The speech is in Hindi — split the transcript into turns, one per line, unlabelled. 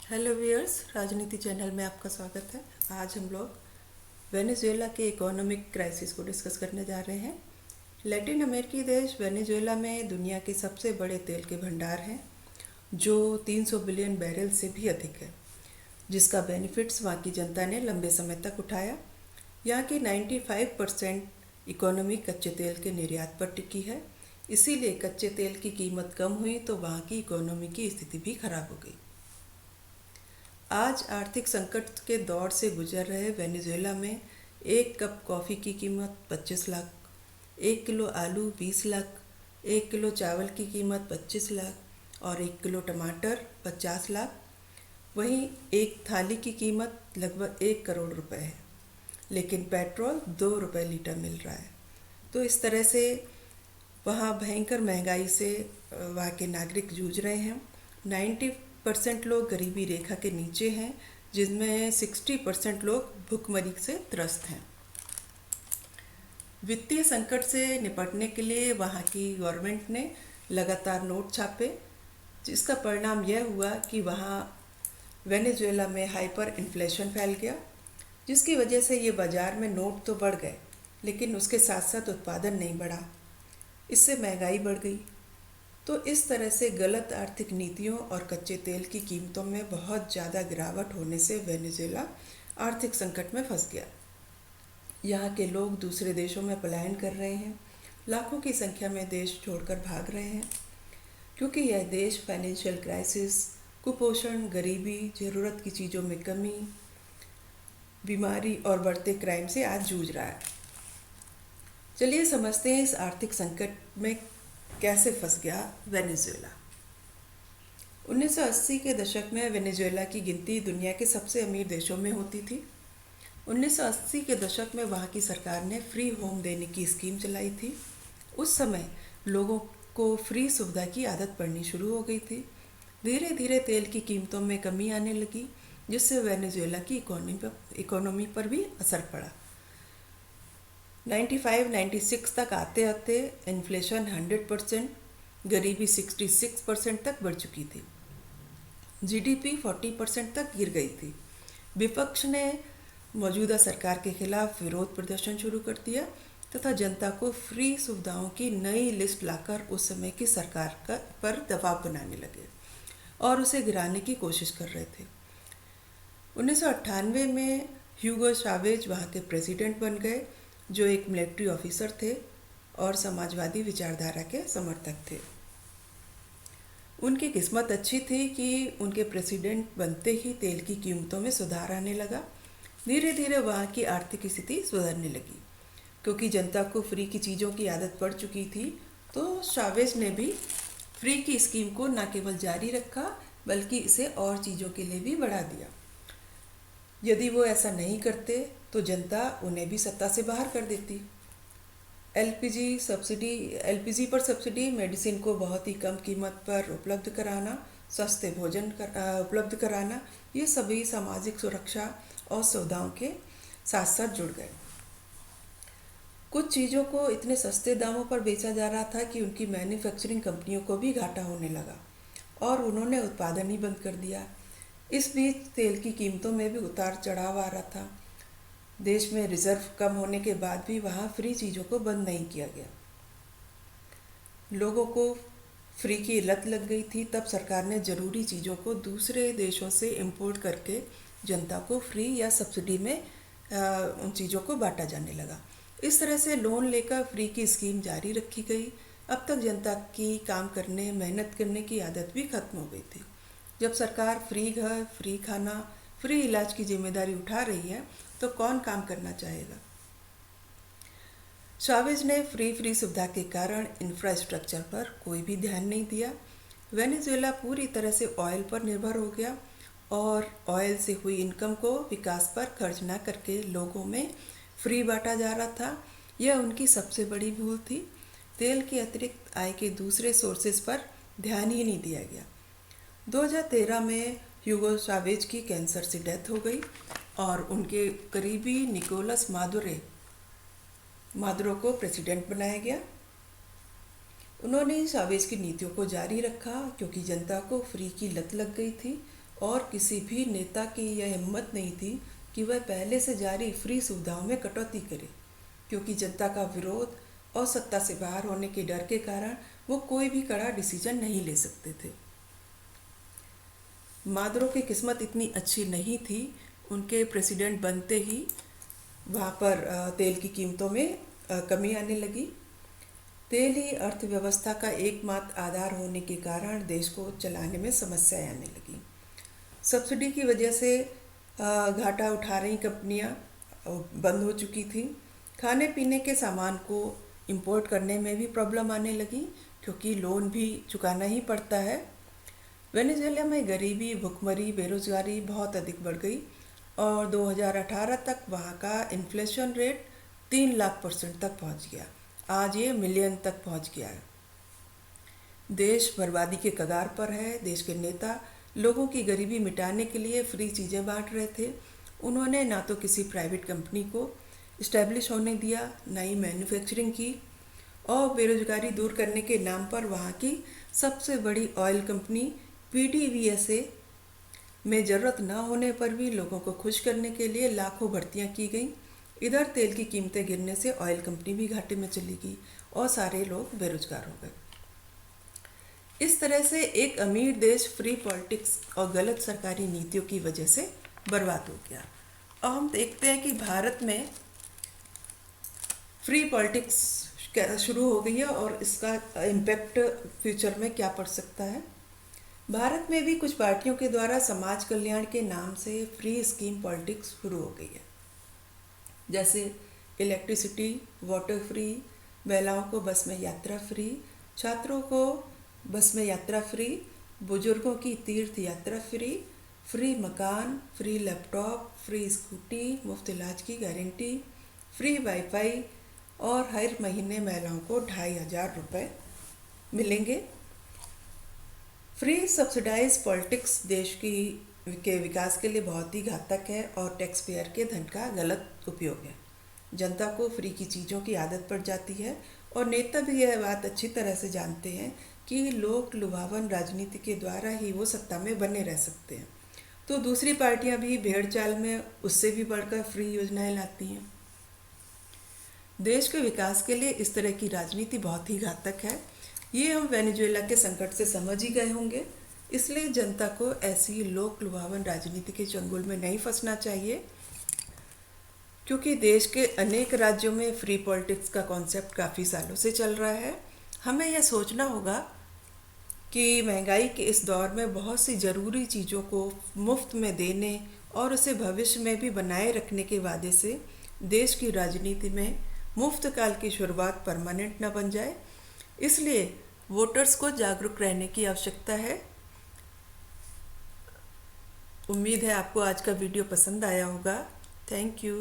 हेलो व्यूअर्स, राजनीति चैनल में आपका स्वागत है। आज हम लोग वेनेजुएला के इकोनॉमिक क्राइसिस को डिस्कस करने जा रहे हैं। लैटिन अमेरिकी देश वेनेजुएला में दुनिया के सबसे बड़े तेल के भंडार हैं, जो 300 बिलियन बैरल से भी अधिक है, जिसका बेनिफिट्स वहाँ की जनता ने लंबे समय तक उठाया। यहाँ की 95% इकोनॉमी कच्चे तेल के निर्यात पर टिकी है। इसीलिए कच्चे तेल की कीमत कम हुई तो वहाँ की इकोनॉमी की स्थिति भी खराब हो गई। आज आर्थिक संकट के दौर से गुजर रहे वेनेजुएला में एक कप कॉफ़ी की कीमत 25 लाख, 1 किलो आलू 20 लाख, 1 किलो चावल की कीमत 25 लाख और 1 किलो टमाटर 50 लाख। वहीं एक थाली की कीमत लगभग 1 करोड़ रुपए है, लेकिन पेट्रोल 2 रुपये लीटर मिल रहा है। तो इस तरह से वहाँ भयंकर महंगाई से वहाँ के नागरिक जूझ रहे हैं। 90% लोग गरीबी रेखा के नीचे हैं, जिनमें 60% लोग भुखमरी से त्रस्त हैं। वित्तीय संकट से निपटने के लिए वहाँ की गवर्नमेंट ने लगातार नोट छापे, जिसका परिणाम यह हुआ कि वहाँ वेनेजुएला में हाइपर इन्फ्लेशन फैल गया, जिसकी वजह से ये बाज़ार में नोट तो बढ़ गए, लेकिन उसके साथ साथ उत्पादन नहीं बढ़ा। इससे महंगाई बढ़ गई। तो इस तरह से गलत आर्थिक नीतियों और कच्चे तेल की कीमतों में बहुत ज़्यादा गिरावट होने से वेनेजुएला आर्थिक संकट में फंस गया। यहाँ के लोग दूसरे देशों में पलायन कर रहे हैं, लाखों की संख्या में देश छोड़कर भाग रहे हैं, क्योंकि यह देश फाइनेंशियल क्राइसिस, कुपोषण, गरीबी, ज़रूरत की चीज़ों में कमी, बीमारी और बढ़ते क्राइम से आज जूझ रहा है। चलिए समझते हैं इस आर्थिक संकट में कैसे फंस गया वेनेजुएला। 1980 के दशक में वेनेजुएला की गिनती दुनिया के सबसे अमीर देशों में होती थी। 1980 के दशक में वहाँ की सरकार ने फ्री होम देने की स्कीम चलाई थी। उस समय लोगों को फ्री सुविधा की आदत पड़नी शुरू हो गई थी। धीरे धीरे तेल की कीमतों में कमी आने लगी, जिससे वेनेजुएला की इकोनॉमी पर भी असर पड़ा। 95-96 तक आते आते इन्फ्लेशन 100%, गरीबी 66% तक बढ़ चुकी थी। जीडीपी 40% तक गिर गई थी। विपक्ष ने मौजूदा सरकार के खिलाफ विरोध प्रदर्शन शुरू कर दिया तथा जनता को फ्री सुविधाओं की नई लिस्ट लाकर उस समय की सरकार पर दबाव बनाने लगे और उसे गिराने की कोशिश कर रहे थे। 1998 में ह्यूगो चावेज वहाँ के प्रेसिडेंट बन गए, जो एक मिलिट्री ऑफिसर थे और समाजवादी विचारधारा के समर्थक थे। उनकी किस्मत अच्छी थी कि उनके प्रेसिडेंट बनते ही तेल की कीमतों में सुधार आने लगा। धीरे धीरे वहाँ की आर्थिक स्थिति सुधरने लगी, क्योंकि जनता को फ्री की चीज़ों की आदत पड़ चुकी थी। तो चावेज ने भी फ्री की स्कीम को न केवल जारी रखा, बल्कि इसे और चीज़ों के लिए भी बढ़ा दिया। यदि वो ऐसा नहीं करते तो जनता उन्हें भी सत्ता से बाहर कर देती। एलपीजी पर सब्सिडी, मेडिसिन को बहुत ही कम कीमत पर उपलब्ध कराना, सस्ते भोजन उपलब्ध कराना, ये सभी सामाजिक सुरक्षा और सुविधाओं के साथ साथ जुड़ गए। कुछ चीज़ों को इतने सस्ते दामों पर बेचा जा रहा था कि उनकी मैन्युफैक्चरिंग कंपनियों को भी घाटा होने लगा और उन्होंने उत्पादन ही बंद कर दिया। इस बीच तेल की कीमतों में भी उतार चढ़ाव आ रहा था। देश में रिजर्व कम होने के बाद भी वहाँ फ्री चीज़ों को बंद नहीं किया गया। लोगों को फ्री की लत लग गई थी। तब सरकार ने ज़रूरी चीज़ों को दूसरे देशों से इंपोर्ट करके जनता को फ्री या सब्सिडी में उन चीज़ों को बांटा जाने लगा। इस तरह से लोन लेकर फ्री की स्कीम जारी रखी गई। अब तक जनता की काम करने, मेहनत करने की आदत भी खत्म हो गई थी। जब सरकार फ्री घर, फ्री खाना, फ्री इलाज की जिम्मेदारी उठा रही है, तो कौन काम करना चाहेगा। चावेज ने फ्री सुविधा के कारण इंफ्रास्ट्रक्चर पर कोई भी ध्यान नहीं दिया। वेनेजुएला पूरी तरह से ऑयल पर निर्भर हो गया और ऑयल से हुई इनकम को विकास पर खर्च न करके लोगों में फ्री बांटा जा रहा था। यह उनकी सबसे बड़ी भूल थी। तेल के अतिरिक्त आय के दूसरे सोर्सेज पर ध्यान ही नहीं दिया गया। 2013 में ह्यूगो चावेज की कैंसर से डेथ हो गई और उनके करीबी निकोलस मादुरो को प्रेसिडेंट बनाया गया। उन्होंने चावेज की नीतियों को जारी रखा, क्योंकि जनता को फ्री की लत लग गई थी और किसी भी नेता की यह हिम्मत नहीं थी कि वह पहले से जारी फ्री सुविधाओं में कटौती करे, क्योंकि जनता का विरोध और सत्ता से बाहर होने के डर के कारण वो कोई भी कड़ा डिसीजन नहीं ले सकते थे। मादुरो की किस्मत इतनी अच्छी नहीं थी। उनके प्रेसिडेंट बनते ही वहाँ पर तेल की कीमतों में कमी आने लगी। तेल ही अर्थव्यवस्था का एकमात्र आधार होने के कारण देश को चलाने में समस्याएं आने लगी। सब्सिडी की वजह से घाटा उठा रही कंपनियां बंद हो चुकी थी। खाने पीने के सामान को इंपोर्ट करने में भी प्रॉब्लम आने लगी, क्योंकि लोन भी चुकाना ही पड़ता है। वेनेजुएला में गरीबी, भुखमरी, बेरोजगारी बहुत अधिक बढ़ गई और 2018 तक वहाँ का इन्फ्लेशन रेट 3 लाख % तक पहुँच गया। आज ये मिलियन तक पहुँच गया है। देश बर्बादी के कगार पर है। देश के नेता लोगों की गरीबी मिटाने के लिए फ्री चीज़ें बांट रहे थे। उन्होंने ना तो किसी प्राइवेट कंपनी को इस्टेब्लिश होने दिया, ना ही मैन्युफैक्चरिंग की, और बेरोजगारी दूर करने के नाम पर वहाँ की सबसे बड़ी ऑयल कंपनी PDVSA में ज़रूरत न होने पर भी लोगों को खुश करने के लिए लाखों भर्तियां की गईं। इधर तेल की कीमतें गिरने से ऑयल कंपनी भी घाटे में चली गई और सारे लोग बेरोजगार हो गए। इस तरह से एक अमीर देश फ्री पॉलिटिक्स और गलत सरकारी नीतियों की वजह से बर्बाद हो गया। अब हम देखते हैं कि भारत में फ्री पॉलिटिक्स शुरू हो गई है और इसका इम्पैक्ट फ्यूचर में क्या पड़ सकता है। भारत में भी कुछ पार्टियों के द्वारा समाज कल्याण के नाम से फ्री स्कीम पॉलिटिक्स शुरू हो गई है, जैसे इलेक्ट्रिसिटी, वाटर फ्री, महिलाओं को बस में यात्रा फ्री, छात्रों को बस में यात्रा फ्री, बुजुर्गों की तीर्थ यात्रा फ्री, फ्री मकान, फ्री लैपटॉप, फ्री स्कूटी, मुफ्त इलाज की गारंटी, फ्री वाईफाई और हर महीने महिलाओं को 2500 रुपये मिलेंगे। फ्री सब्सिडाइज पॉलिटिक्स देश के विकास के लिए बहुत ही घातक है और टैक्स पेयर के धन का गलत उपयोग है। जनता को फ्री की चीज़ों की आदत पड़ जाती है और नेता भी यह बात अच्छी तरह से जानते हैं कि लोक लुभावन राजनीति के द्वारा ही वो सत्ता में बने रह सकते हैं, तो दूसरी पार्टियां भी भेड़ चाल में उससे भी बढ़कर फ्री योजनाएं लाती हैं। देश के विकास के लिए इस तरह की राजनीति बहुत ही घातक है। ये हम वेनेजुएला के संकट से समझ ही गए होंगे। इसलिए जनता को ऐसी लोक लुभावन राजनीति के चंगुल में नहीं फंसना चाहिए, क्योंकि देश के अनेक राज्यों में फ्री पॉलिटिक्स का कॉन्सेप्ट काफ़ी सालों से चल रहा है। हमें यह सोचना होगा कि महंगाई के इस दौर में बहुत सी ज़रूरी चीज़ों को मुफ्त में देने और उसे भविष्य में भी बनाए रखने के वादे से देश की राजनीति में मुफ्त काल की शुरुआत परमानेंट न बन जाए। इसलिए वोटर्स को जागरूक रहने की आवश्यकता है। उम्मीद है आपको आज का वीडियो पसंद आया होगा। Thank you.